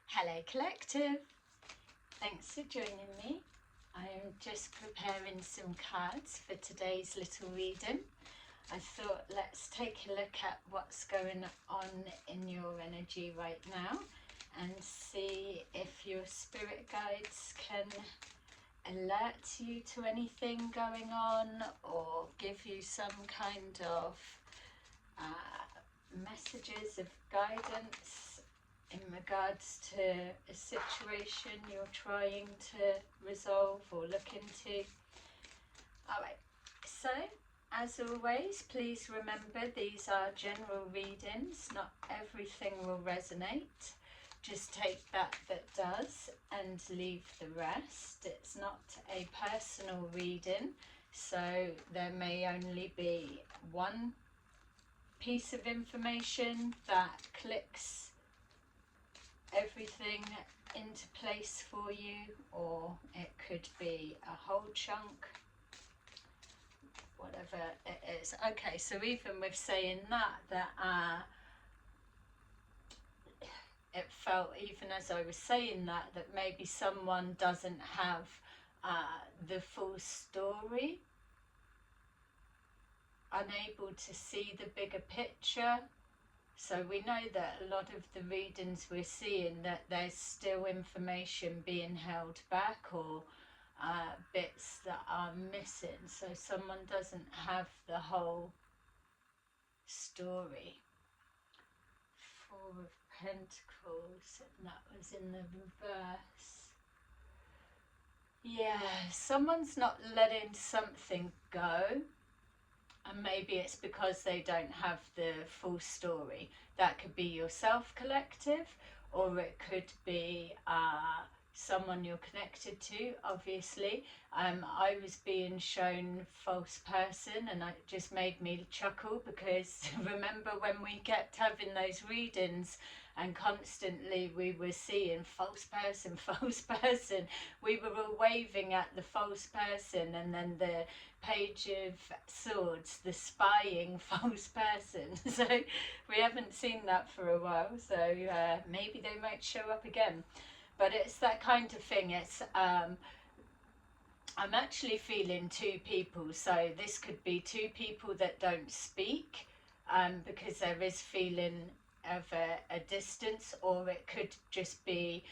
Hello Collective, thanks for joining me. I am just preparing some cards for today's little reading. I thought let's take a look at what's going on in your energy right now and see if your spirit guides can alert you to anything going on or give you some kind of messages of guidance in regards to a situation you're trying to resolve or look into. Alright, so as always, please remember these are general readings, not everything will resonate. Just take that does and leave the rest. It's not a personal reading, so there may only be one piece of information that clicks everything into place for you, or it could be a whole chunk, whatever it is. Okay, so even with saying that it felt, even as I was saying that maybe someone doesn't have the full story, unable to see the bigger picture. So we know that a lot of the readings we're seeing, that there's still information being held back or bits that are missing. So someone doesn't have the whole story. Four of Pentacles, and that was in the reverse. Yeah, someone's not letting something go. And maybe it's because they don't have the full story. That could be yourself, collective, or it could be someone you're connected to, obviously. I was being shown false person, and it just made me chuckle because remember when we kept having those readings and constantly we were seeing false person, false person. We were all waving at the false person, and then the Page of Swords, the spying false person. So we haven't seen that for a while, so maybe they might show up again. But it's that kind of thing. It's I'm actually feeling two people, so this could be two people that don't speak, because there is feeling of a distance, or it could just be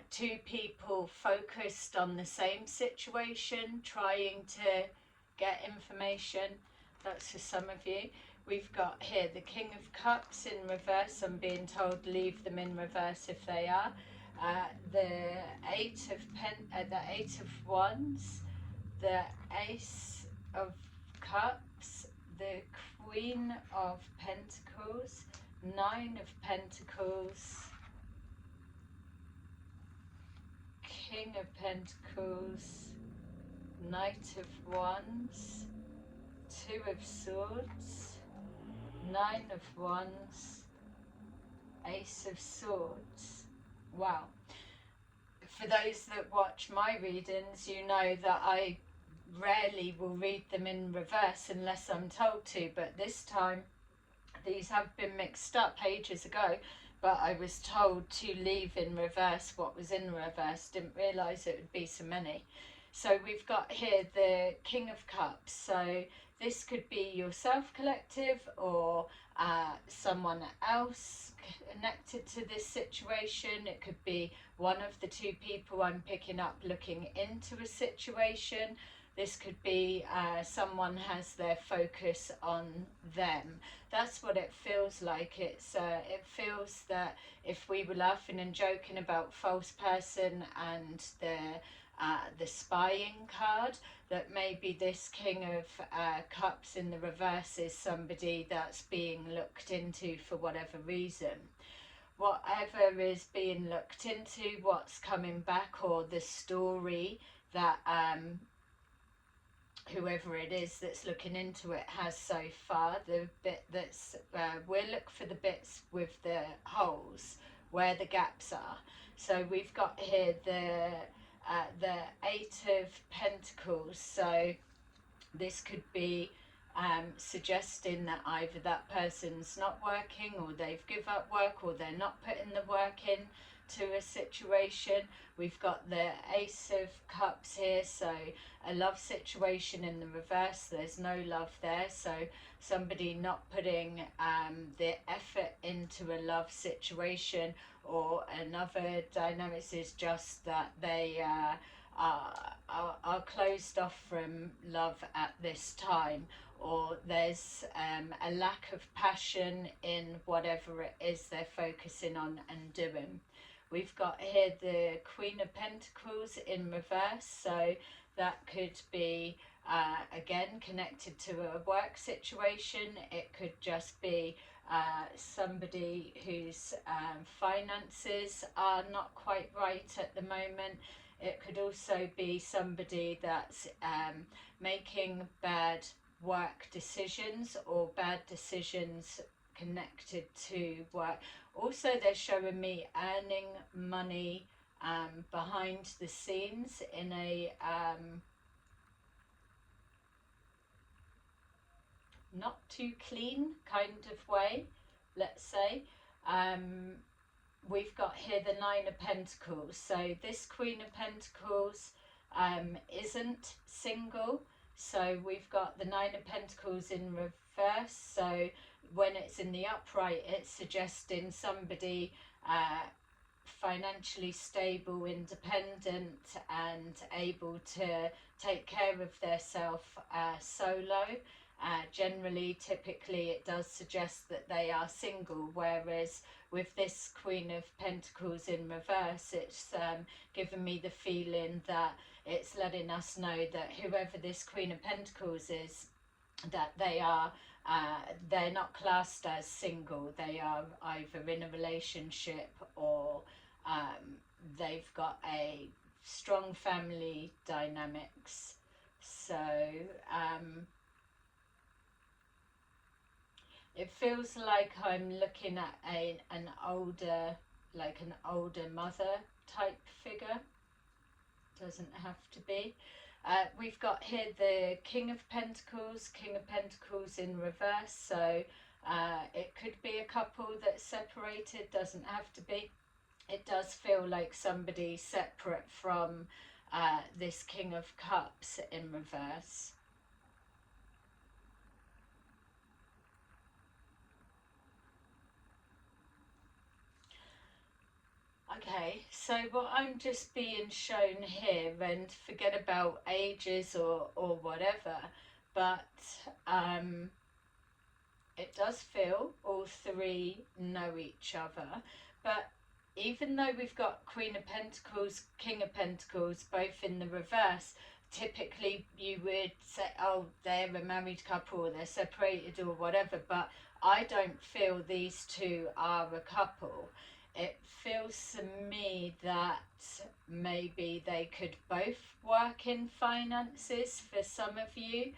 two people focused on the same situation, trying to get information. That's for some of you. We've got here the King of Cups in reverse. I'm being told leave them in reverse if they are. The Eight of Wands, the Ace of Cups, the Queen of Pentacles, Nine of Pentacles, King of Pentacles, Knight of Wands, Two of Swords, Nine of Wands, Ace of Swords. Wow. For those that watch my readings, you know that I rarely will read them in reverse unless I'm told to, but this time these have been mixed up ages ago, but I was told to leave in reverse what was in reverse. Didn't realise it would be so many. So we've got here the King of Cups. So this could be yourself, collective, or someone else connected to this situation. It could be one of the two people I'm picking up looking into a situation. This could be someone has their focus on them. That's what it feels like. It feels that if we were laughing and joking about false person and the spying card, that maybe this King of Cups in the reverse is somebody that's being looked into for whatever reason. Whatever is being looked into, what's coming back, or the story that whoever it is that's looking into it has so far, the bit that's we'll look for the bits with the holes where the gaps are. So we've got here the Eight of Pentacles. So this could be suggesting that either that person's not working, or they've given up work, or they're not putting the work in to a situation. We've got the Ace of Cups here, so a love situation in the reverse. There's no love there, so somebody not putting the effort into a love situation, or another dynamics is just that they are closed off from love at this time, or there's a lack of passion in whatever it is they're focusing on and doing. We've got here the Queen of Pentacles in reverse, so that could be again connected to a work situation. It could just be somebody whose finances are not quite right at the moment. It could also be somebody that's making bad work decisions, or bad decisions connected to work. Also, they're showing me earning money behind the scenes in a not too clean kind of way, let's say. We've got here the Nine of Pentacles. So this Queen of Pentacles isn't single. So we've got the Nine of Pentacles in reverse. So when it's in the upright, it's suggesting somebody financially stable, independent, and able to take care of themselves solo. Generally, typically, it does suggest that they are single, whereas with this Queen of Pentacles in reverse, it's given me the feeling that it's letting us know that whoever this Queen of Pentacles is, that they are they're not classed as single. They are either in a relationship, or they've got a strong family dynamics. So it feels like I'm looking at an older mother type figure. Doesn't have to be. We've got here the King of Pentacles in reverse. So it could be a couple that's separated, doesn't have to be. It does feel like somebody separate from this King of Cups in reverse. Okay, so what I'm just being shown here, and forget about ages or whatever, but it does feel all three know each other. But even though we've got Queen of Pentacles, King of Pentacles, both in the reverse, typically you would say, oh, they're a married couple, or they're separated, or whatever, but I don't feel these two are a couple. It feels to me that maybe they could both work in finances for some of you,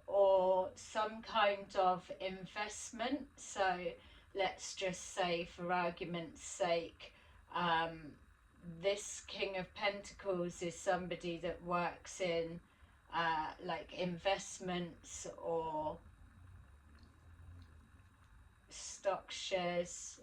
or some kind of investment. So let's just say, for argument's sake, this King of Pentacles is somebody that works in like investments or stock shares,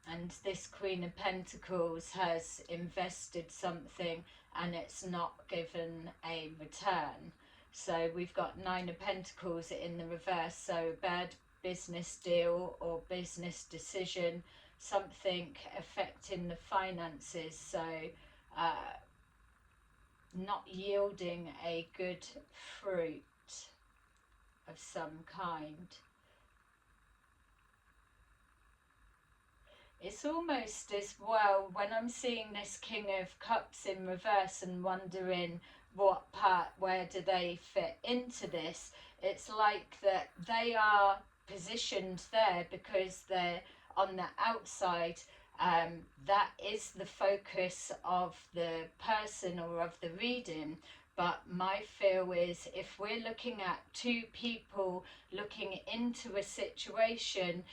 and this Queen of Pentacles has invested something and it's not given a return. So we've got Nine of Pentacles in the reverse, so a bad business deal or business decision, something affecting the finances, so not yielding a good fruit of some kind. It's almost as well, when I'm seeing this King of Cups in reverse and wondering what part, where do they fit into this, it's like that they are positioned there because they're on the outside. That is the focus of the person or of the reading. But my feel is, if we're looking at two people looking into a situation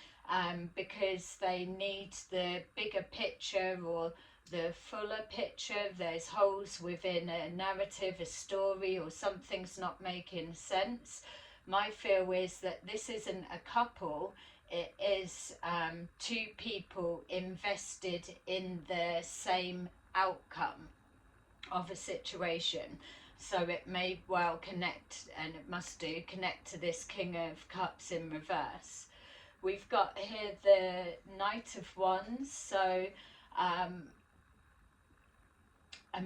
because they need the bigger picture or the fuller picture, there's holes within a narrative, a story, or something's not making sense. My feel is that this isn't a couple, It is two people invested in the same outcome of a situation. So it may well connect, and it must do, connect to this King of Cups in reverse. We've got here the Knight of Wands, so a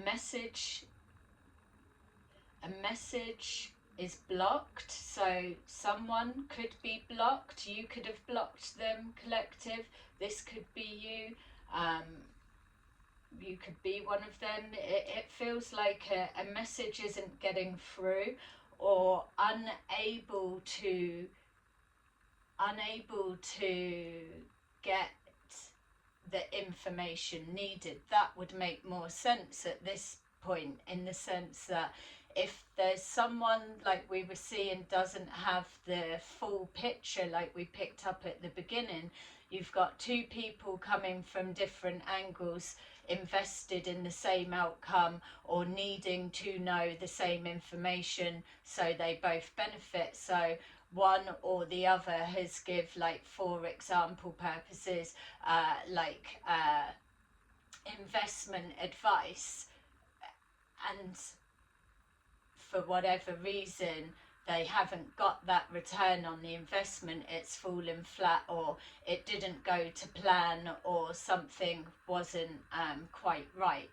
message is blocked, so someone could be blocked. You could have blocked them, collective. This could be you. You could be one of them. It feels like a message isn't getting through, or unable to get the information needed. That would make more sense at this point, in the sense that if there's someone, like we were seeing, doesn't have the full picture, like we picked up at the beginning, you've got two people coming from different angles, invested in the same outcome or needing to know the same information so they both benefit. So one or the other has give, like, for example purposes, investment advice, and for whatever reason they haven't got that return on the investment, it's fallen flat, or it didn't go to plan, or something wasn't quite right.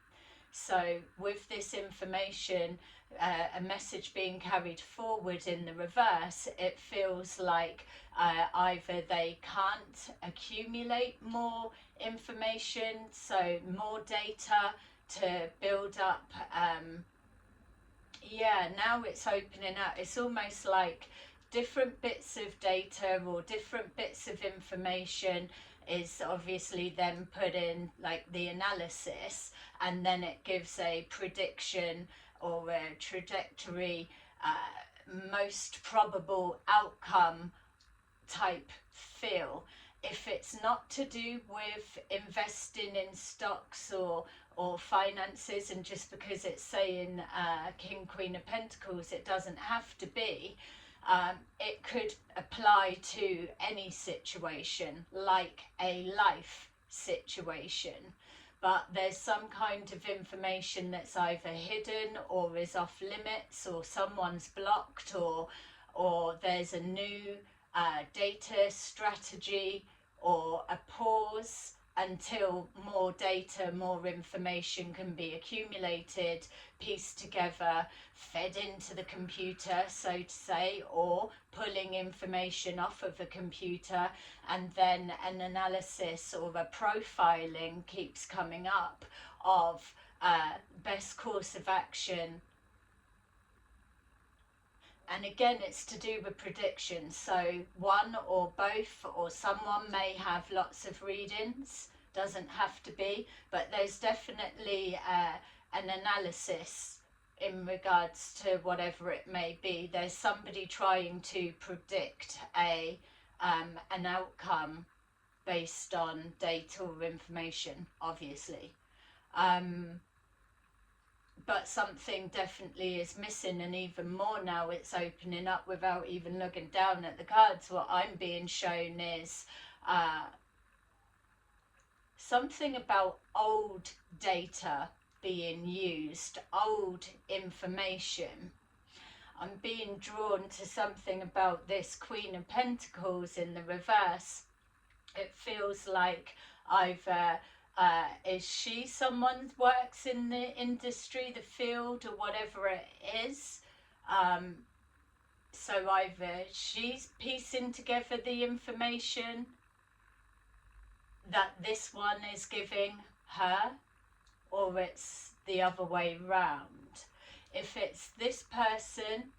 So with this information, a message being carried forward in the reverse, it feels like either they can't accumulate more information, so more data to build up. Now it's opening up. It's almost like different bits of data or different bits of information is obviously then put in, like, the analysis, and then it gives a prediction or a trajectory, most probable outcome type feel. If it's not to do with investing in stocks or finances, and just because it's saying King, Queen of Pentacles, it doesn't have to be. It could apply to any situation, like a life situation. But there's some kind of information that's either hidden or is off limits, or someone's blocked, or there's a new data strategy, or a pause until more data, more information can be accumulated, pieced together, fed into the computer, so to say, or pulling information off of the computer, and then an analysis or a profiling keeps coming up of best course of action. And again, it's to do with predictions. So one or both, or someone may have lots of readings, doesn't have to be, but there's definitely an analysis in regards to whatever it may be. There's somebody trying to predict an outcome based on data or information, obviously. But something definitely is missing, and even more now it's opening up without even looking down at the cards. What I'm being shown is something about old data being used, old information. I'm being drawn to something about this Queen of Pentacles in the reverse. It feels like either is she someone who works in the industry, the field, or whatever it is. So either she's piecing together the information that this one is giving her, or it's the other way round. If it's this person,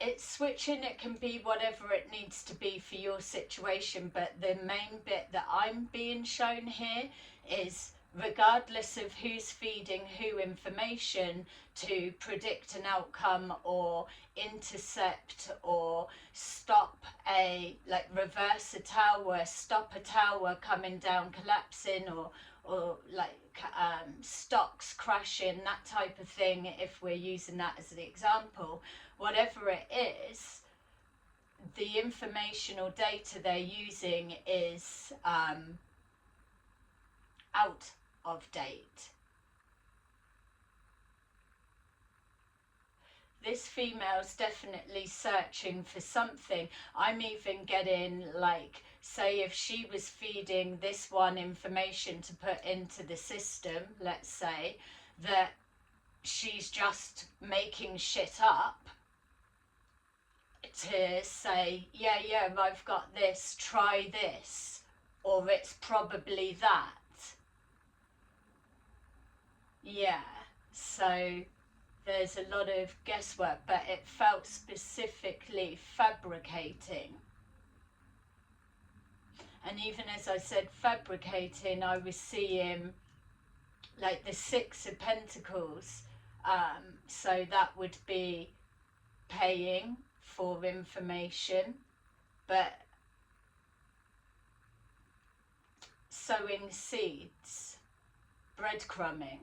it's switching. It can be whatever it needs to be for your situation, but the main bit that I'm being shown here is, regardless of who's feeding who information to predict an outcome or intercept or stop reverse a tower, stop a tower coming down, collapsing, or stocks crashing, that type of thing, if we're using that as an example. Whatever it is, the information or data they're using is out of date. This female's definitely searching for something. I'm even getting, like, say if she was feeding this one information to put into the system, let's say, that she's just making shit up to say, yeah, I've got this, try this, or it's probably that. Yeah, so there's a lot of guesswork, but it felt specifically fabricating. And even as I said fabricating, I was seeing like the Six of Pentacles. So that would be paying for information, but sowing seeds, breadcrumbing.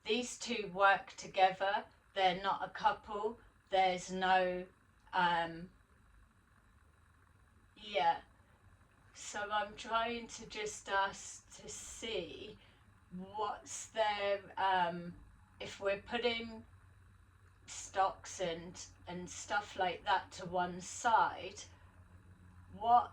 These two work together. They're not a couple. There's no, yeah. So I'm trying to just ask to see what's there, if we're putting stocks and stuff like that to one side, what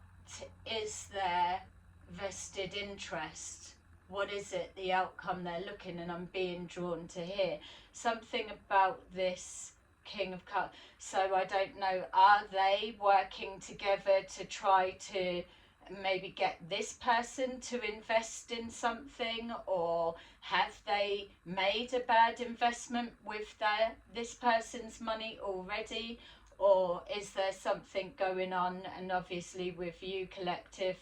is their vested interest? What is it, the outcome they're looking, and I'm being drawn to here something about this King of Cups. So I don't know, are they working together to try to maybe get this person to invest in something, or have they made a bad investment with this person's money already, or is there something going on? And obviously with you collective,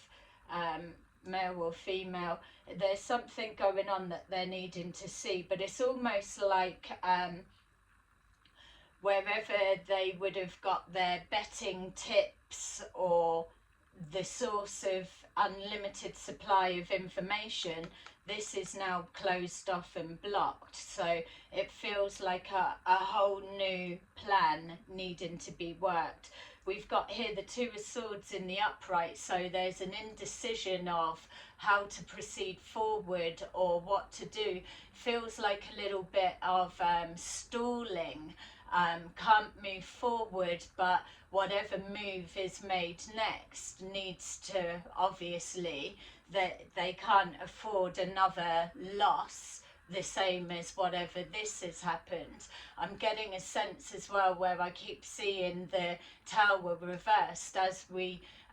male or female, there's something going on that they're needing to see, but it's almost like wherever they would have got their betting tips or the source of unlimited supply of information, this is now closed off and blocked. So it feels like a whole new plan needing to be worked. We've got here the Two of Swords in the upright, so there's an indecision of how to proceed forward or what to do. Feels like a little bit of stalling. Can't move forward, but whatever move is made next needs to, obviously, that they can't afford another loss the same as whatever this has happened. I'm getting a sense as well where I keep seeing the Tower reversed.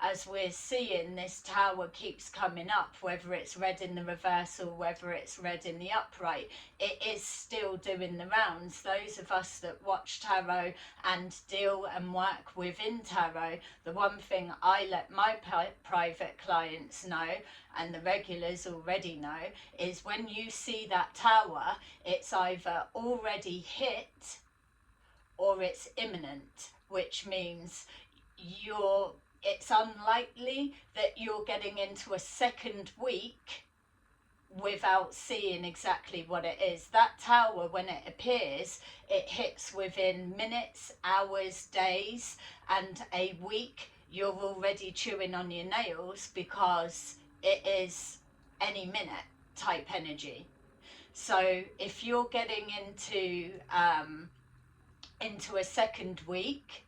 As we're seeing, this Tower keeps coming up, whether it's red in the reverse or whether it's red in the upright. It is still doing the rounds. Those of us that watch tarot and deal and work within tarot, the one thing I let my private clients know, and the regulars already know, is when you see that Tower, it's either already hit or it's imminent, which means it's unlikely that you're getting into a second week without seeing exactly what it is. That Tower, when it appears, it hits within minutes, hours, days, and a week. You're already chewing on your nails because it is any minute type energy. So if you're getting into a second week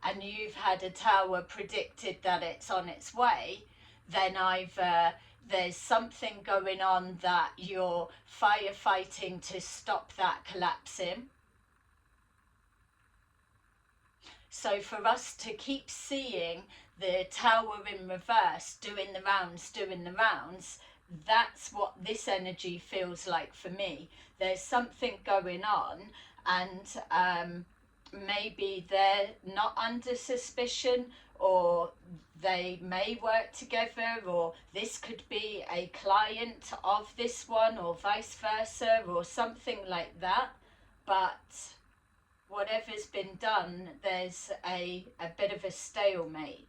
and you've had a Tower predicted that it's on its way, then either there's something going on that you're firefighting to stop that collapsing. So for us to keep seeing the Tower in reverse, doing the rounds, that's what this energy feels like for me. There's something going on, and maybe they're not under suspicion, or they may work together, or this could be a client of this one, or vice versa, or something like that. But whatever's been done, there's a bit of a stalemate.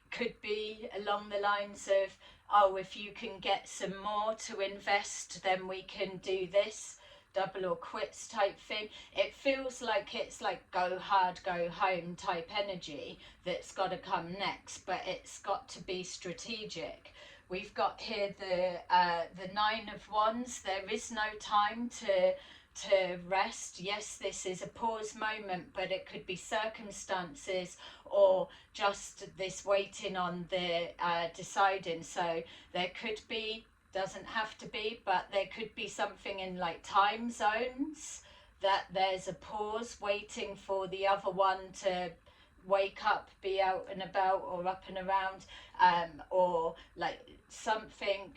Could be along the lines of, oh, if you can get some more to invest, then we can do this. double or quits type thing. It feels like it's like go hard, go home type energy that's got to come next, but it's got to be strategic. We've got here the Nine of Wands. There is no time to rest. Yes, this is a pause moment, but it could be circumstances or just this waiting on the deciding. So there could be, doesn't have to be, but there could be something in like time zones that there's a pause waiting for the other one to wake up, be out and about or up and around, or like something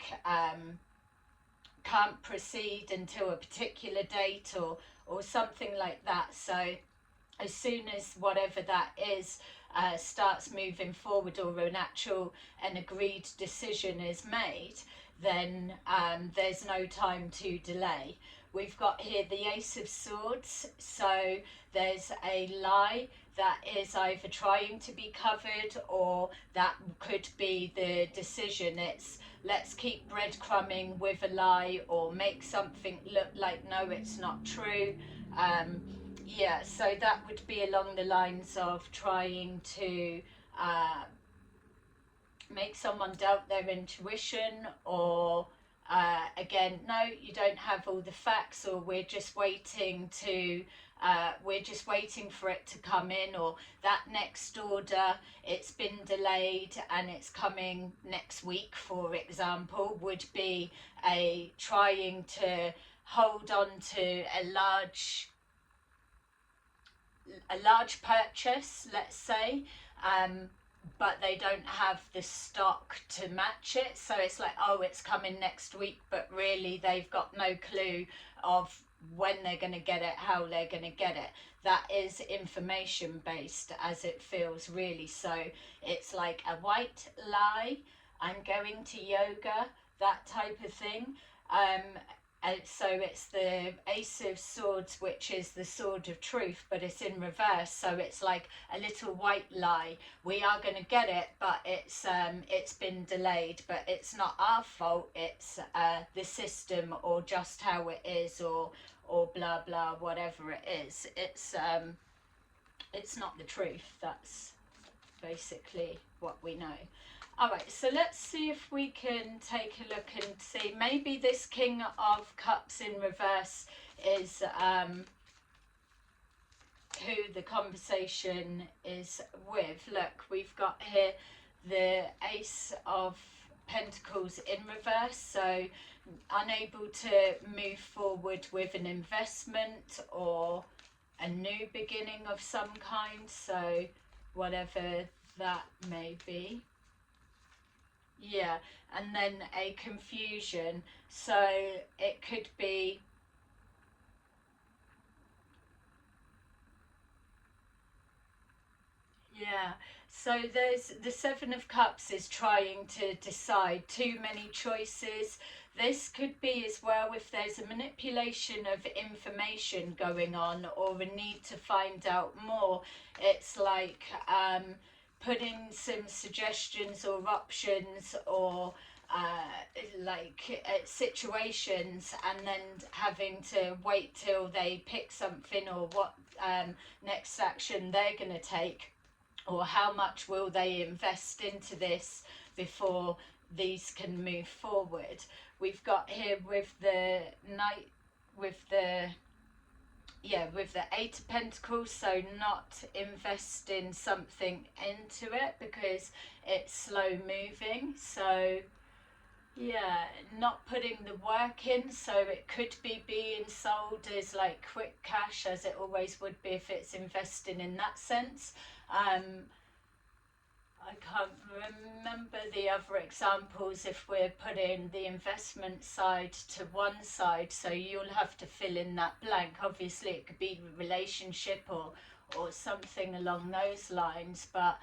can't proceed until a particular date or something like that. So as soon as whatever that is starts moving forward, or an actual and agreed decision is made, then there's no time to delay. We've got here the Ace of Swords. So there's a lie that is either trying to be covered, or that could be the decision. It's let's keep breadcrumbing with a lie, or make something look like no, it's not true. Yeah, so that would be along the lines of trying to make someone doubt their intuition, or again, no, you don't have all the facts, or we're just waiting for it to come in, or that next order, it's been delayed and it's coming next week, for example, would be a trying to hold on to a large purchase, let's say, but they don't have the stock to match it. So it's like, oh, it's coming next week, but really they've got no clue of when they're going to get it, how they're going to get it. That is information based, as it feels, really. So it's like a white lie, I'm going to yoga, that type of thing. So it's the Ace of Swords, which is the sword of truth, but it's in reverse. So it's like a little white lie. We are going to get it, but it's been delayed. But it's not our fault. It's the system, or just how it is, or blah blah, whatever it is. It's not the truth. That's basically what we know. All right, so let's see if we can take a look and see. Maybe this King of Cups in reverse is who the conversation is with. Look, we've got here the Ace of Pentacles in reverse. So unable to move forward with an investment or a new beginning of some kind. So whatever that may be. Yeah, and then a confusion. So it could be yeah. So there's the Seven of Cups is trying to decide, too many choices. This could be as well if there's a manipulation of information going on, or a need to find out more. It's like putting some suggestions or options, or situations, and then having to wait till they pick something, or what next action they're going to take, or how much will they invest into this before these can move forward. We've got here with the Knight, with the Eight of Pentacles, so not investing something into it because it's slow moving. So yeah, not putting the work in. So it could be being sold as like quick cash, as it always would be if it's investing in that sense. I can't remember the other examples if we're putting the investment side to one side, so you'll have to fill in that blank. Obviously it could be relationship or something along those lines, but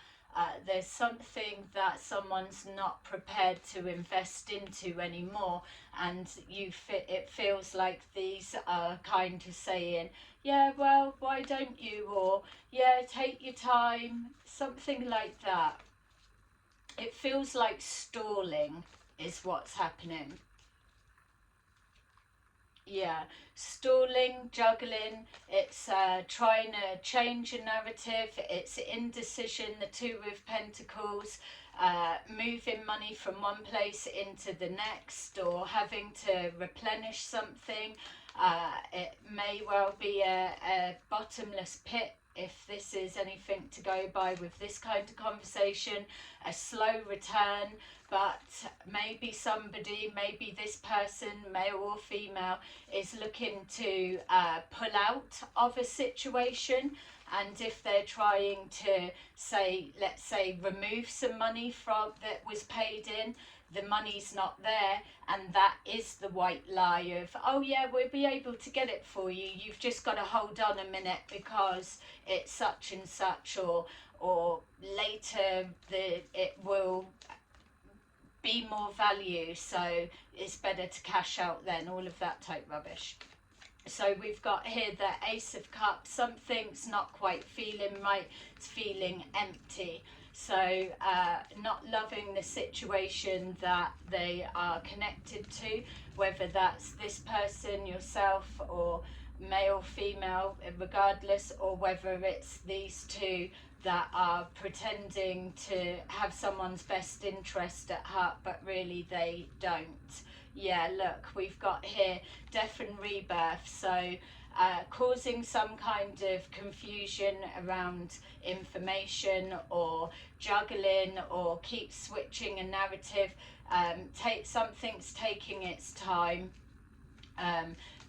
there's something that someone's not prepared to invest into anymore, and it feels like these are kind of saying, yeah, well, why don't you, or yeah, take your time, something like that. It feels like stalling is what's happening. Yeah, stalling, juggling, it's trying to change a narrative, it's indecision, the Two of Pentacles, moving money from one place into the next, or having to replenish something. It may well be a bottomless pit if this is anything to go by with this kind of conversation, a slow return. But maybe somebody, maybe this person, male or female, is looking to pull out of a situation. And if they're trying to say, let's say, remove some money from that was paid in, the money's not there, and that is the white lie of, oh yeah, we'll be able to get it for you, you've just got to hold on a minute because it's such and such, or later it will be more value, so it's better to cash out then, all of that type rubbish. So we've got here the Ace of Cups, something's not quite feeling right, it's feeling empty. So not loving the situation that they are connected to, whether that's this person, yourself, or male, female, regardless, or whether it's these two that are pretending to have someone's best interest at heart, but really they don't. Yeah, look, we've got here death and rebirth, so causing some kind of confusion around information, or juggling, or keep switching a narrative. Something's taking its time,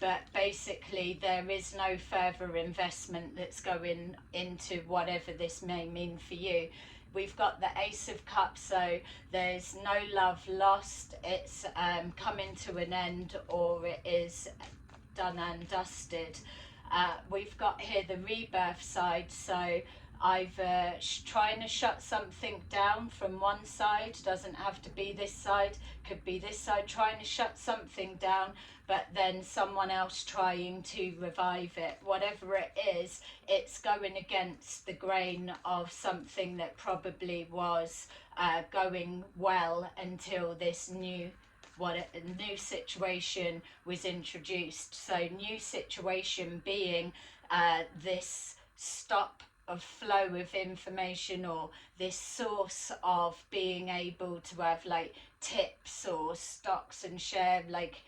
but basically there is no further investment that's going into whatever this may mean for you. We've got the Ace of Cups, so there's no love lost, it's coming to an end, or it is done and dusted. We've got here the rebirth side, so either trying to shut something down from one side, doesn't have to be this side, could be this side, trying to shut something down, but then someone else trying to revive it. Whatever it is, it's going against the grain of something that probably was going well until this new situation was introduced. So new situation being this stop of flow of information, or this source of being able to have like tips or stocks and share like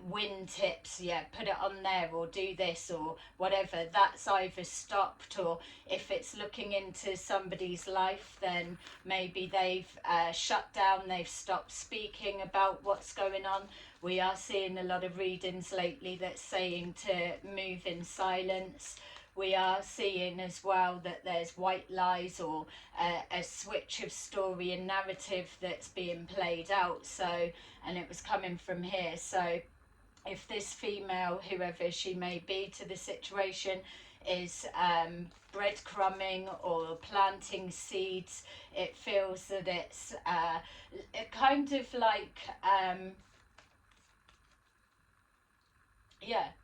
win tips, yeah, put it on there, or do this or whatever, that's either stopped, or if it's looking into somebody's life, then maybe they've shut down, they've stopped speaking about what's going on. We are seeing a lot of readings lately that's saying to move in silence. We are seeing as well that there's white lies, or a switch of story and narrative that's being played out. So, and it was coming from here. So if this female, whoever she may be to the situation, is breadcrumbing or planting seeds, it feels that it's kind of like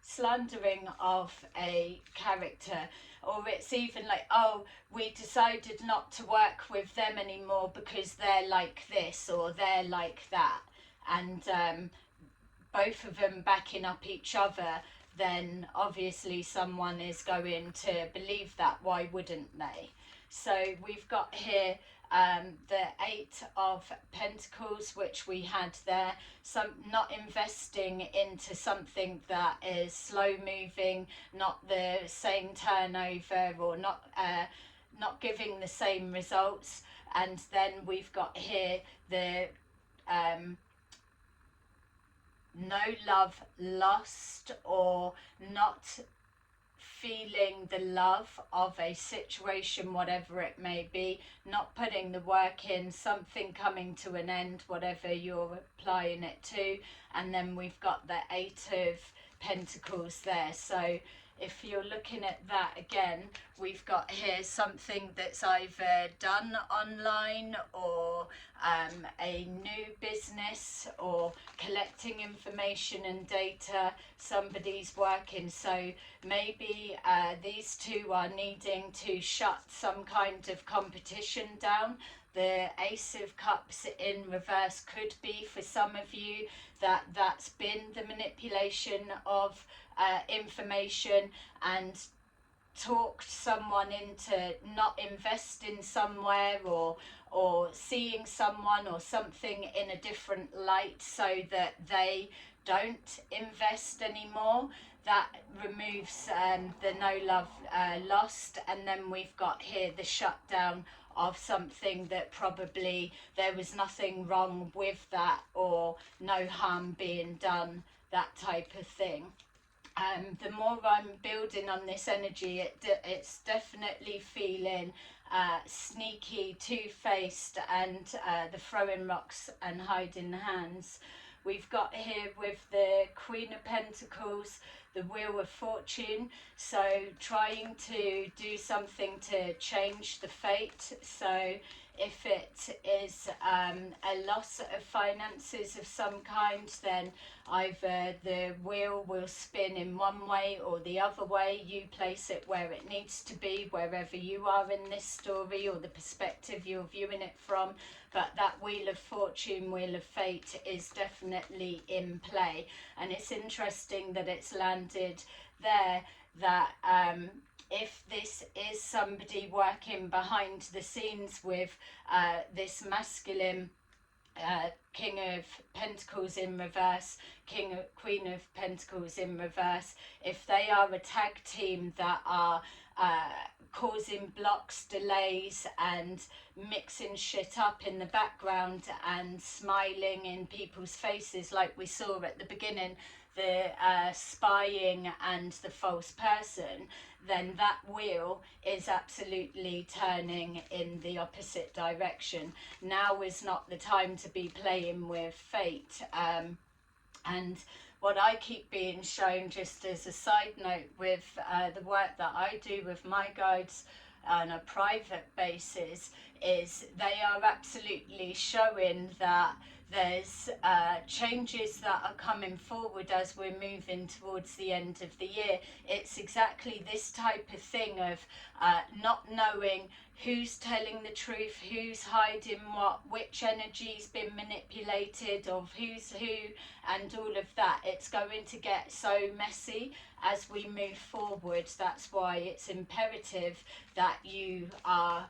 slandering of a character, or it's even like, oh, we decided not to work with them anymore because they're like this or they're like that, and both of them backing up each other, then obviously someone is going to believe that. Why wouldn't they? So we've got here the Eight of Pentacles, which we had there. Some not investing into something that is slow moving, not the same turnover, or not giving the same results. And then we've got here the no love lost, or not feeling the love of a situation, whatever it may be, not putting the work in, something coming to an end, whatever you're applying it to. And then we've got the Eight of Pentacles there. So if you're looking at that again, we've got here something that's either done online, or a new business, or collecting information and data, somebody's working. So maybe these two are needing to shut some kind of competition down the Ace of Cups in reverse could be for some of you that's been the manipulation of information and talked someone into not investing somewhere, or seeing someone or something in a different light so that they don't invest anymore. That removes the no love lost. And then we've got here the shutdown of something that probably there was nothing wrong with that, or no harm being done, that type of thing. The more I'm building on this energy, it's definitely feeling sneaky, two-faced, and the throwing rocks and hiding hands. We've got here with the Queen of Pentacles, the Wheel of Fortune, so trying to do something to change the fate. So if it is a loss of finances of some kind, then either the wheel will spin in one way or the other way. You place it where it needs to be, wherever you are in this story, or the perspective you're viewing it from. But that Wheel of Fortune, Wheel of Fate is definitely in play. And it's interesting that it's landed there, that if this is somebody working behind the scenes with this masculine King of Pentacles in reverse, Queen of Pentacles in reverse, if they are a tag team that are causing blocks, delays, and mixing shit up in the background and smiling in people's faces, like we saw at the beginning, the spying and the false person, then that wheel is absolutely turning in the opposite direction. Now is not the time to be playing with fate. And what I keep being shown, just as a side note, with the work that I do with my guides on a private basis, is they are absolutely showing that there's changes that are coming forward as we're moving towards the end of the year. It's exactly this type of thing of not knowing who's telling the truth, who's hiding what, which energy's been manipulated, of who's who, and all of that. It's going to get so messy as we move forward. That's why it's imperative that you are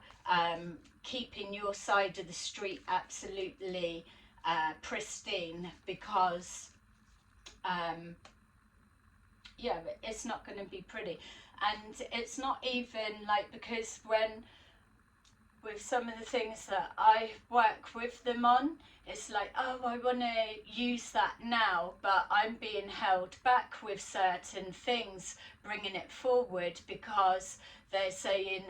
keeping your side of the street absolutely pristine, because yeah, it's not going to be pretty. And it's not even like, because when with some of the things that I work with them on, it's like, oh, I want to use that now, but I'm being held back with certain things, bringing it forward, because they're saying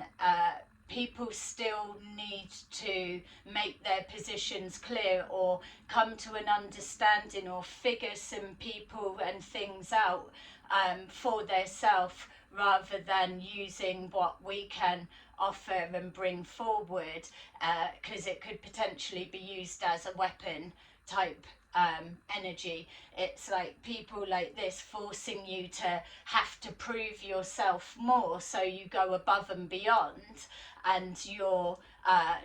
people still need to make their positions clear, or come to an understanding, or figure some people and things out for themselves, rather than using what we can offer and bring forward, because it could potentially be used as a weapon type energy. It's like people like this forcing you to have to prove yourself more, so you go above and beyond, and you're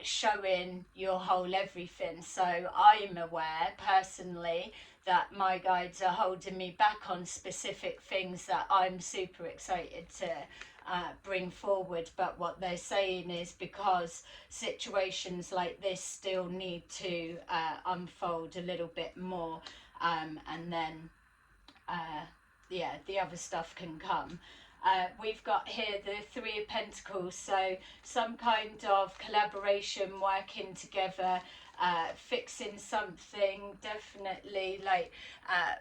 showing your whole everything. So I'm aware personally that my guides are holding me back on specific things that I'm super excited to bring forward. But what they're saying is, because situations like this still need to unfold a little bit more, and then yeah, the other stuff can come. We've got here the Three of Pentacles, so some kind of collaboration, working together, fixing something, definitely like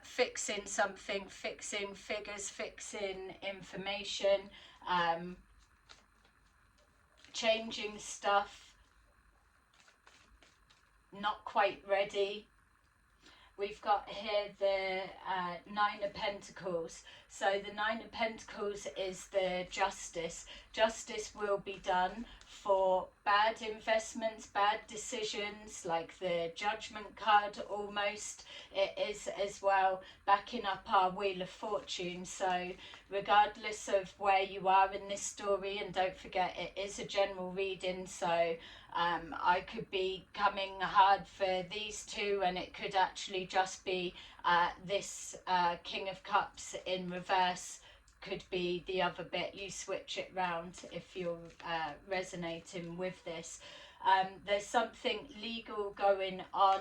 fixing something, fixing figures, fixing information, changing stuff, not quite ready. We've got here the Nine of Pentacles. So the Nine of Pentacles is the justice. Justice will be done for bad investments, bad decisions, like the Judgment card almost. It is as well backing up our Wheel of Fortune. So regardless of where you are in this story, and don't forget it is a general reading, so I could be coming hard for these two, and it could actually just be this King of Cups in reverse could be the other bit. You switch it round if you're resonating with this. There's something legal going on.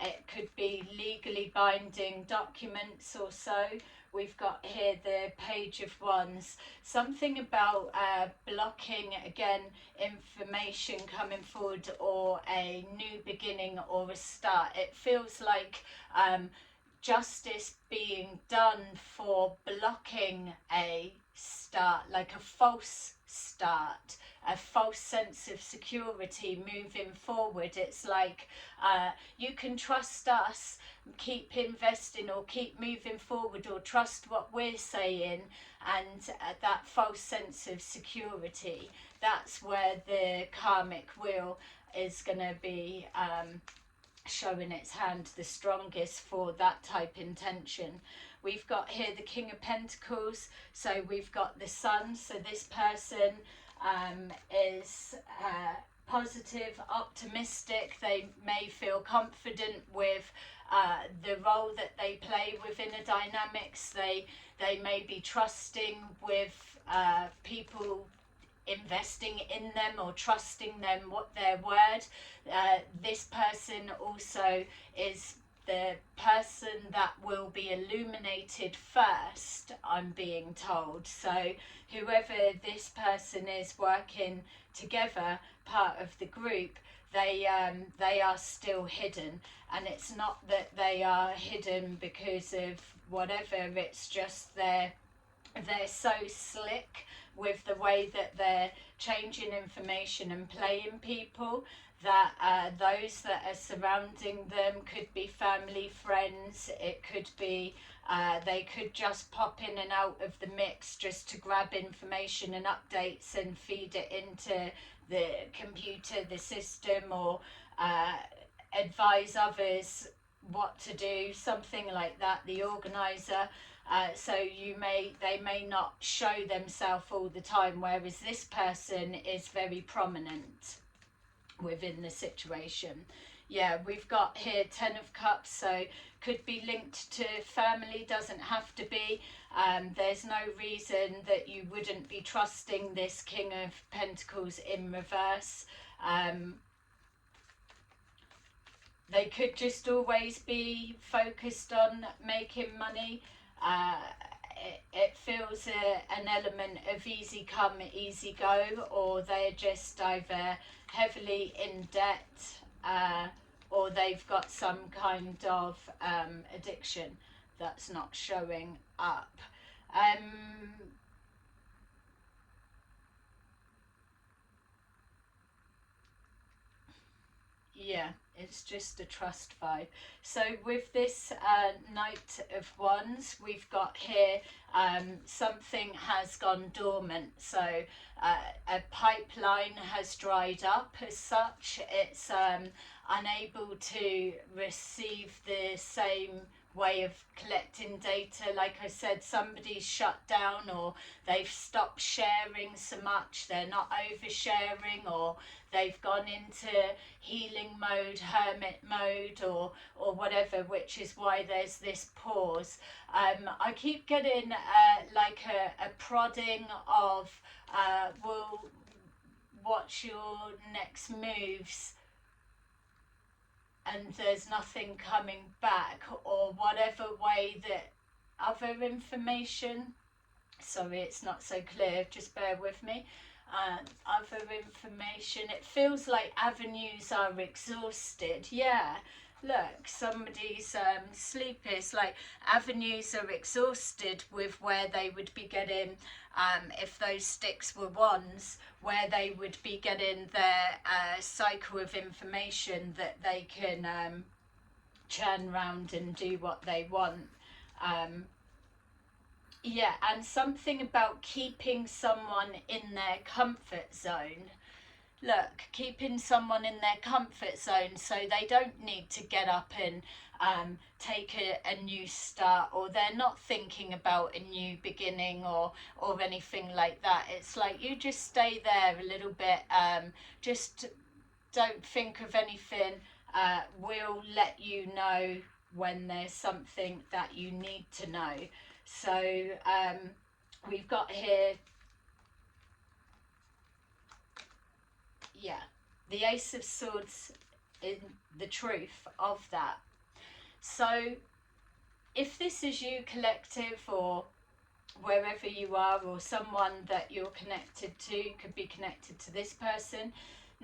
It could be legally binding documents or so. We've got here the Page of Wands. Something about blocking, again, information coming forward, or a new beginning or a start. It feels like justice being done for blocking a start, like a false start, a false sense of security moving forward. It's like you can trust us, keep investing or keep moving forward, or trust what we're saying, and that false sense of security, that's where the karmic wheel is going to be showing its hand the strongest for that type intention. We've got here the King of Pentacles, so we've got the Sun. So this person is positive, optimistic. They may feel confident with the role that they play within a dynamics. They may be trusting with people investing in them or trusting them what their word. This person also is the person that will be illuminated first, I'm being told. So whoever this person is working together, part of the group, they are still hidden, and it's not that they are hidden because of whatever, it's just they're so slick with the way that they're changing information and playing people, that those that are surrounding them could be family, friends. It could be they could just pop in and out of the mix just to grab information and updates and feed it into the computer, the system, or advise others what to do, something like that, the organizer. So they may not show themselves all the time, whereas this person is very prominent within the situation. Yeah, we've got here Ten of Cups, so could be linked to family, doesn't have to be. There's no reason that you wouldn't be trusting this King of Pentacles in reverse. They could just always be focused on making money. It feels an element of easy come, easy go, or they're just either heavily in debt or they've got some kind of addiction that's not showing up. Yeah, it's just a trust vibe. So with this Knight of Wands, we've got here something has gone dormant. So a pipeline has dried up as such. It's unable to receive the same way of collecting data. Like I said, somebody's shut down, or they've stopped sharing so much, they're not oversharing, or they've gone into healing mode, hermit mode, or whatever, which is why there's this pause. I keep getting like a prodding of well, what's your next moves, and there's nothing coming back, or whatever way that other information, sorry it's not so clear, just bear with me, other information, it feels like avenues are exhausted. Yeah, look, somebody's sleepy. It's like avenues are exhausted with where they would be getting, if those sticks were wands, where they would be getting their cycle of information that they can churn round and do what they want. Yeah, and something about keeping someone in their comfort zone. Look, keeping someone in their comfort zone so they don't need to get up and take a new start, or they're not thinking about a new beginning or anything like that. It's like you just stay there a little bit, just don't think of anything. We'll let you know when there's something that you need to know. So we've got here, yeah, the Ace of Swords in the truth of that. So if this is you, collective, or wherever you are, or someone that you're connected to, could be connected to this person,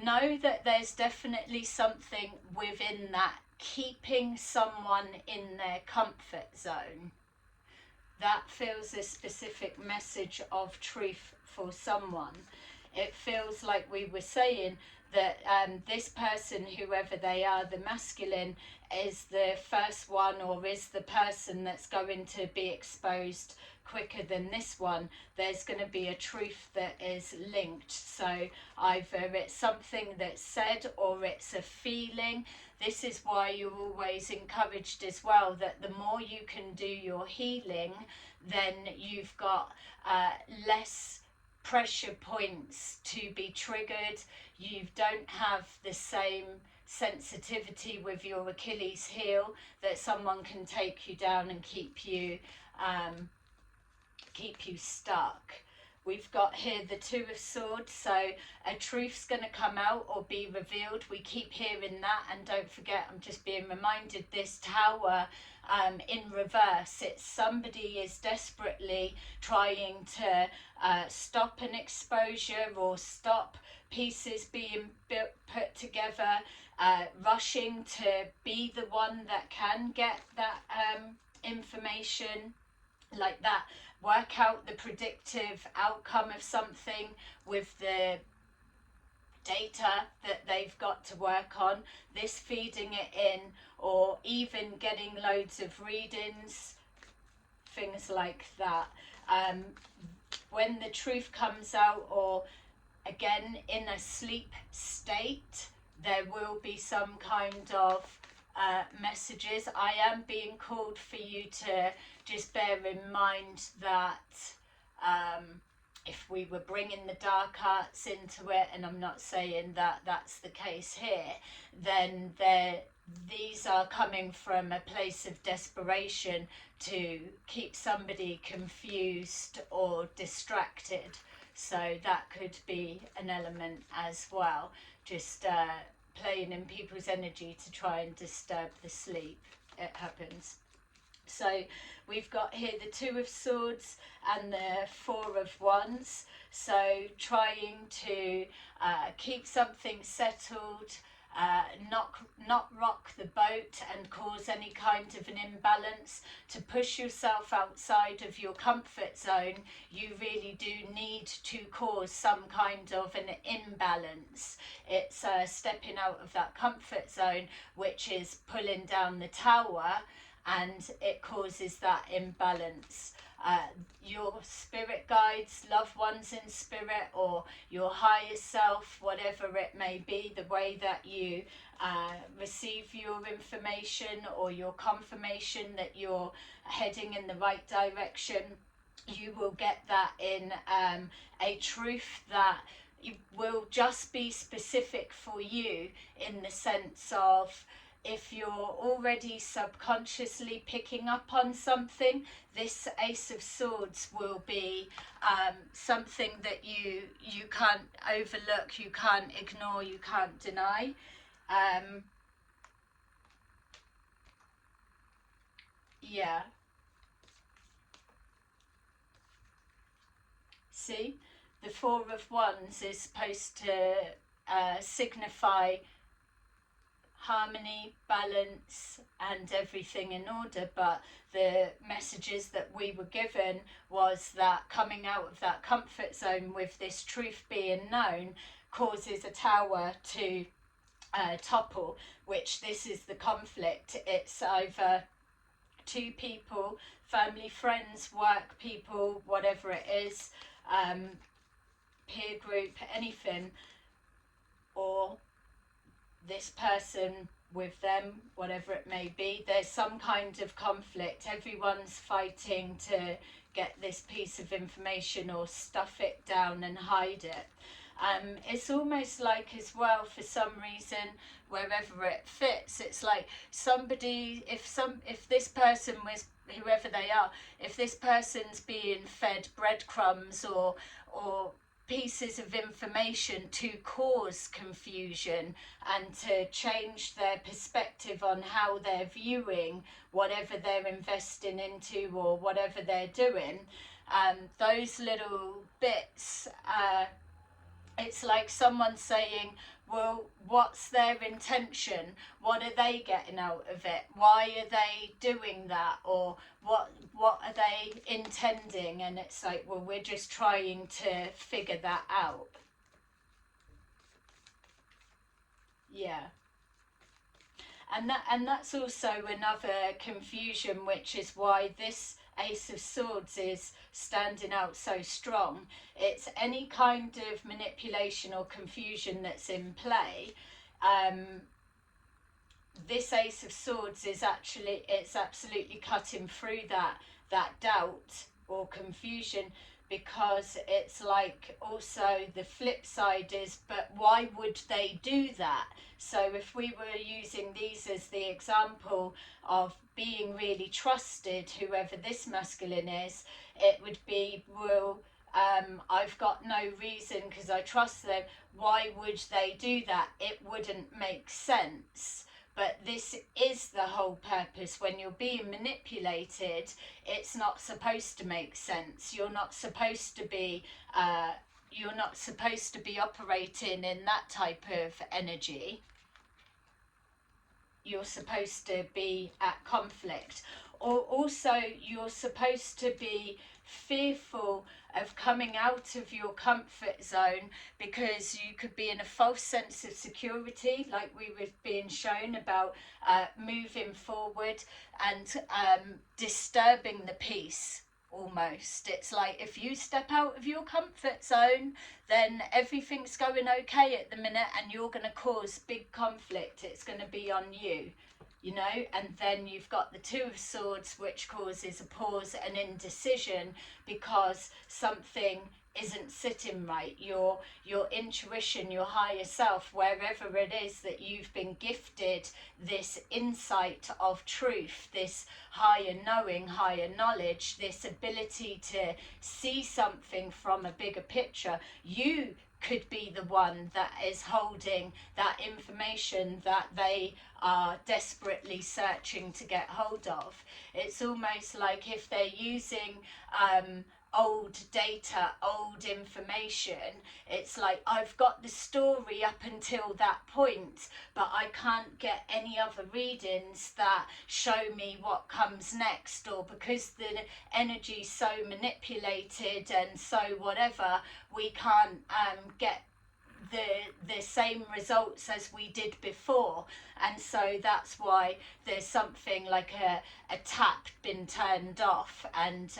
know that there's definitely something within that keeping someone in their comfort zone. That feels a specific message of truth for someone. It feels like we were saying that this person, whoever they are, the masculine, is the first one, or is the person that's going to be exposed quicker than this one. There's going to be a truth that is linked. So either it's something that's said or it's a feeling. This is why you're always encouraged as well, that the more you can do your healing, then you've got less pressure points to be triggered. You don't have the same sensitivity with your Achilles heel, that someone can take you down and keep you stuck. We've got here the Two of Swords, so a truth's going to come out or be revealed. We keep hearing that, and don't forget, I'm just being reminded, this Tower in reverse. It's somebody is desperately trying to stop an exposure or stop pieces being put together, rushing to be the one that can get that information, like that, work out the predictive outcome of something with the data that they've got to work on, this feeding it in, or even getting loads of readings, things like that. When the truth comes out, or again in a sleep state, there will be some kind of messages. I am being called for you to just bear in mind that if we were bringing the dark arts into it, and I'm not saying that that's the case here, then these are coming from a place of desperation to keep somebody confused or distracted. So that could be an element as well, just playing in people's energy to try and disturb the sleep. It happens. So we've got here the Two of Swords and the Four of Wands. So trying to keep something settled, not rock the boat and cause any kind of an imbalance. To push yourself outside of your comfort zone, you really do need to cause some kind of an imbalance. It's stepping out of that comfort zone, which is pulling down the tower, and it causes that imbalance. Your spirit guides, loved ones in spirit, or your higher self, whatever it may be, the way that you receive your information or your confirmation that you're heading in the right direction, you will get that in a truth that will just be specific for you, in the sense of, if you're already subconsciously picking up on something, this Ace of Swords will be something that you can't overlook, you can't ignore, you can't deny. Yeah. See, the Four of Wands is supposed to signify harmony, balance, and everything in order, but the messages that we were given was that coming out of that comfort zone with this truth being known causes a tower to topple, which this is the conflict. It's either two people family, friends, work people, whatever it is, peer group, anything, or this person with them, whatever it may be. There's some kind of conflict. Everyone's fighting to get this piece of information or stuff it down and hide it. It's almost like as well, for some reason, wherever it fits, it's like somebody, if this person was, whoever they are, if this person's being fed breadcrumbs or pieces of information to cause confusion and to change their perspective on how they're viewing whatever they're investing into or whatever they're doing, those little bits, it's like someone saying, well, what's their intention? What are they getting out of it? Why are they doing that? Or what are they intending? And it's like, well, we're just trying to figure that out. Yeah. And that's also another confusion, which is why this Ace of Swords is standing out so strong. It's any kind of manipulation or confusion that's in play. This Ace of Swords is actually, it's absolutely cutting through that doubt or confusion, because it's like also the flip side is, but why would they do that? So if we were using these as the example of being really trusted, whoever this masculine is, it would be, well, I've got no reason because I trust them. Why would they do that? It wouldn't make sense. But this is the whole purpose. When you're being manipulated, it's not supposed to make sense. You're not supposed to be operating in that type of energy. You're supposed to be at conflict. Or also, you're supposed to be fearful of coming out of your comfort zone, because you could be in a false sense of security, like we were being shown about moving forward and disturbing the peace. Almost, it's like if you step out of your comfort zone, then everything's going okay at the minute, and you're going to cause big conflict. It's going to be on you, you know. And then you've got the Two of Swords, which causes a pause and indecision because something isn't sitting right. Your intuition, your higher self, wherever it is that you've been gifted this insight of truth, this higher knowing, higher knowledge, this ability to see something from a bigger picture, you could be the one that is holding that information that they are desperately searching to get hold of. It's almost like if they're using old data, old information, it's like I've got the story up until that point, but I can't get any other readings that show me what comes next, or because the energy's so manipulated and so whatever, we can't get the same results as we did before. And so that's why there's something like a tap been turned off and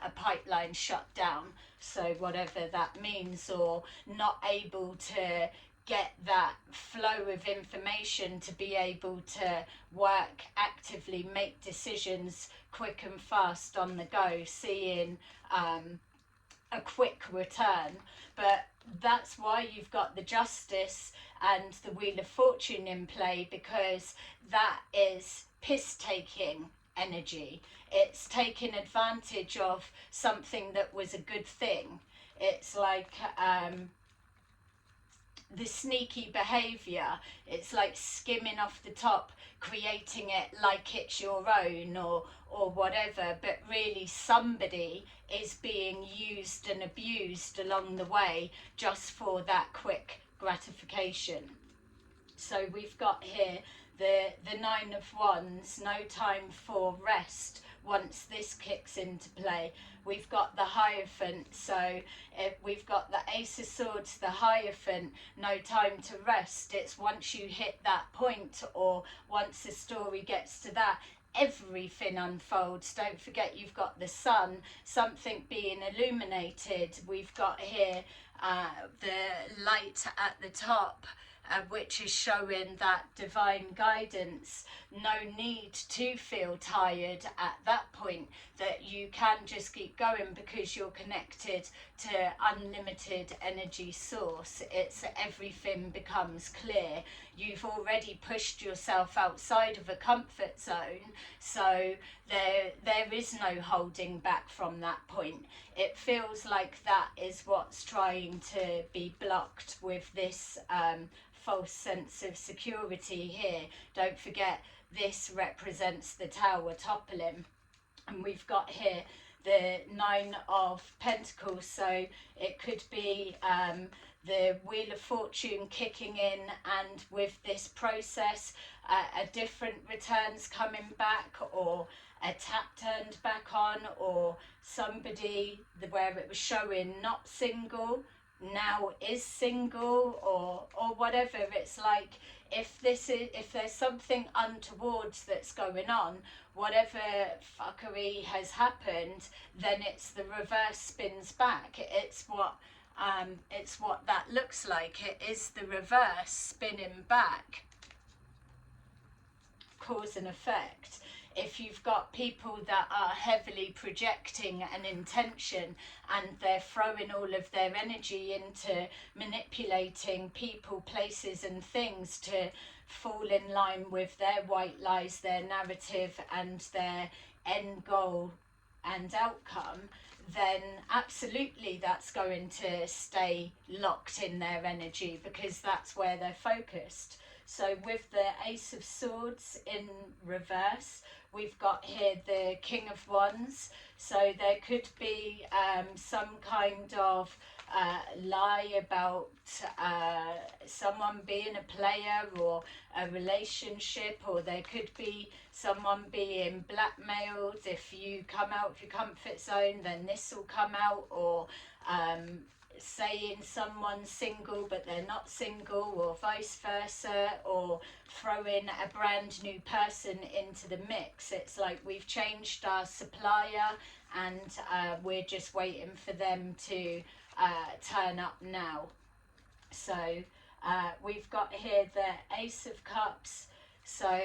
a pipeline shut down, so whatever that means, or not able to get that flow of information to be able to work actively, make decisions quick and fast on the go, seeing a quick return. But that's why you've got the Justice and the Wheel of Fortune in play, because that is piss-taking energy. It's taking advantage of something that was a good thing. It's like the sneaky behaviour. It's like skimming off the top, creating it like it's your own or whatever, but really somebody is being used and abused along the way just for that quick gratification. So we've got here the Nine of Wands, no time for rest once this kicks into play. We've got the Hierophant, so we've got the Ace of Swords, the Hierophant, no time to rest. It's once you hit that point, or once the story gets to that, everything unfolds. Don't forget, you've got the sun, something being illuminated. We've got here the light at the top, which is showing that divine guidance. No need to feel tired at that point, that you can just keep going because you're connected to unlimited energy source. It's everything becomes clear. You've already pushed yourself outside of a comfort zone, so there is no holding back from that point. It feels like that is what's trying to be blocked with this false sense of security here. Don't forget, this represents the tower toppling, and we've got here the 9 of Pentacles, so it could be the Wheel of Fortune kicking in, and with this process a different returns coming back, or a tap turned back on, or somebody where it was showing not single now is single, or whatever. It's like, if there's something untowards that's going on, whatever fuckery has happened, then it's the reverse spins back. It's what that looks like. It is the reverse spinning back, cause and effect. If you've got people that are heavily projecting an intention, and they're throwing all of their energy into manipulating people, places and things to fall in line with their white lies, their narrative and their end goal and outcome, then absolutely that's going to stay locked in their energy, because that's where they're focused. So with the Ace of Swords in reverse, we've got here the King of Wands. So there could be some kind of lie about someone being a player or a relationship, or there could be someone being blackmailed. If you come out of your comfort zone, then this will come out, or saying someone's single but they're not single, or vice versa, or throwing a brand new person into the mix. It's like we've changed our supplier, and we're just waiting for them to turn up now. So we've got here the Ace of Cups. So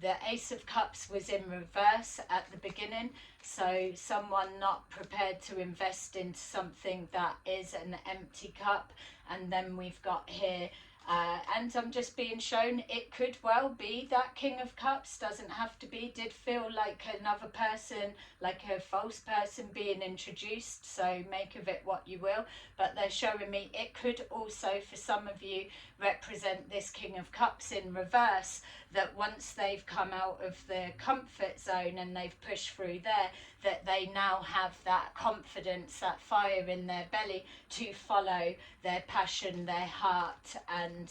the Ace of Cups was in reverse at the beginning, so someone not prepared to invest into something that is an empty cup. And then we've got here, and I'm just being shown, it could well be that King of Cups, doesn't have to be, did feel like another person, like a false person being introduced, so make of it what you will. But they're showing me it could also, for some of you, represent this King of Cups in reverse, that once they've come out of the comfort zone and they've pushed through there, that they now have that confidence, that fire in their belly to follow their passion, their heart, and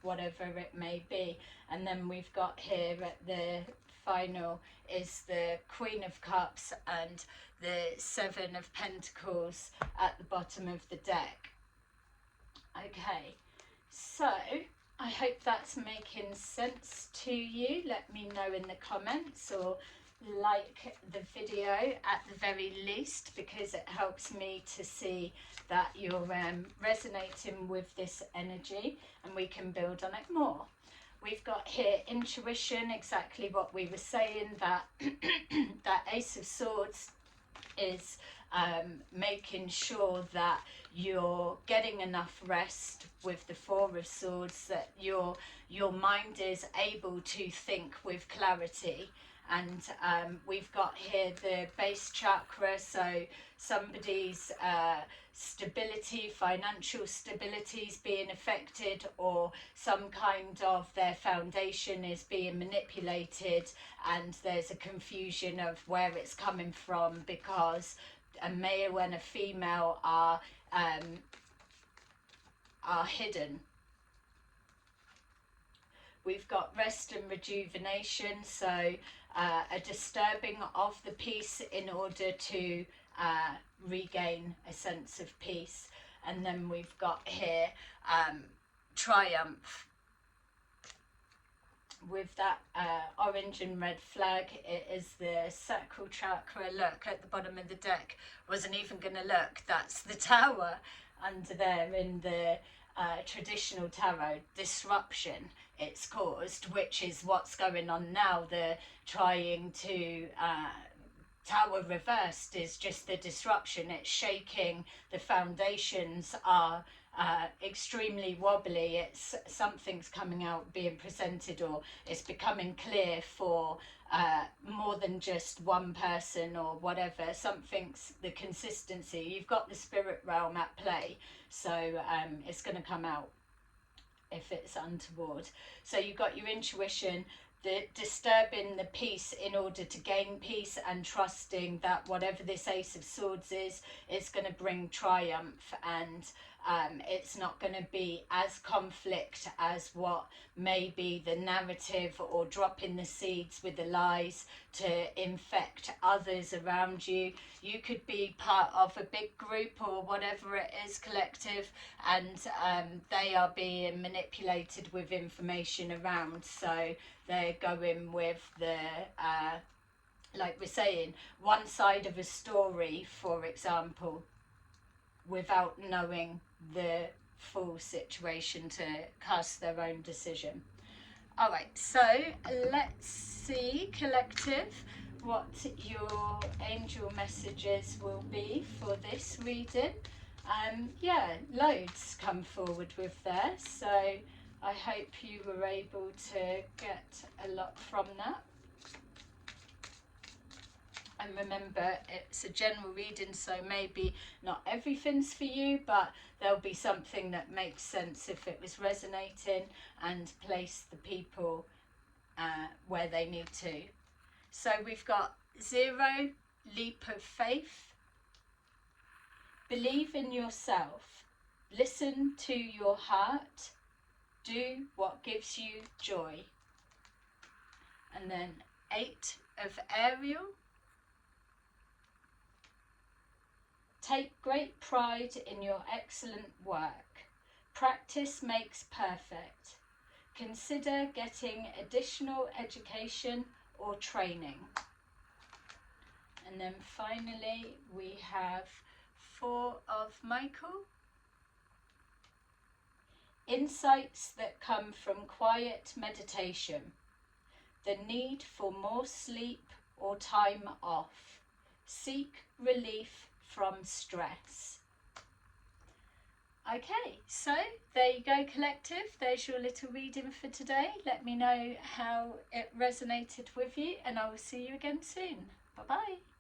whatever it may be. And then we've got here at the final is the Queen of Cups and the 7 of Pentacles at the bottom of the deck. Okay, so I hope that's making sense to you. Let me know in the comments, or like the video at the very least, because it helps me to see that you're resonating with this energy, and we can build on it more. We've got here intuition, exactly what we were saying, that that Ace of Swords is making sure that you're getting enough rest. With the 4 of Swords, that your mind is able to think with clarity. And we've got here the base chakra, so somebody's stability, financial stability is being affected, or some kind of their foundation is being manipulated, and there's a confusion of where it's coming from, because a male and a female are hidden. We've got rest and rejuvenation, so a disturbing of the peace in order to regain a sense of peace. And then we've got here triumph. with that orange and red flag. It is the sacral chakra. Look at the bottom of the deck. Wasn't even going to look. That's the tower under there in the traditional tarot. Disruption it's caused, which is what's going on now. The trying to tower reversed is just the disruption. It's shaking. The foundations are extremely wobbly. It's something's coming out, being presented, or it's becoming clear for more than just one person or whatever. Something's the consistency. You've got the spirit realm at play, so it's going to come out if it's untoward. So you've got your intuition, the disturbing the peace in order to gain peace, and trusting that whatever this Ace of Swords is, it's going to bring triumph, and it's not going to be as conflict as what may be the narrative, or dropping the seeds with the lies to infect others around you. You could be part of a big group or whatever it is, collective, and they are being manipulated with information around. So they're going with the like we're saying, one side of a story, for example, without knowing the full situation to cast their own decision. All right, so let's see, collective, what your angel messages will be for this reading. Yeah, loads come forward with there, so I hope you were able to get a lot from that. And remember, it's a general reading, so maybe not everything's for you, but there'll be something that makes sense if it was resonating, and place the people where they need to. So we've got 0, leap of faith. Believe in yourself. Listen to your heart. Do what gives you joy. And then 8 of Ariel. Take great pride in your excellent work. Practice makes perfect. Consider getting additional education or training. And then finally we have 4 of Michael. Insights that come from quiet meditation. The need for more sleep or time off. Seek relief from stress. Okay, so there you go, collective. There's your little reading for today. Let me know how it resonated with you, and I will see you again soon. Bye bye.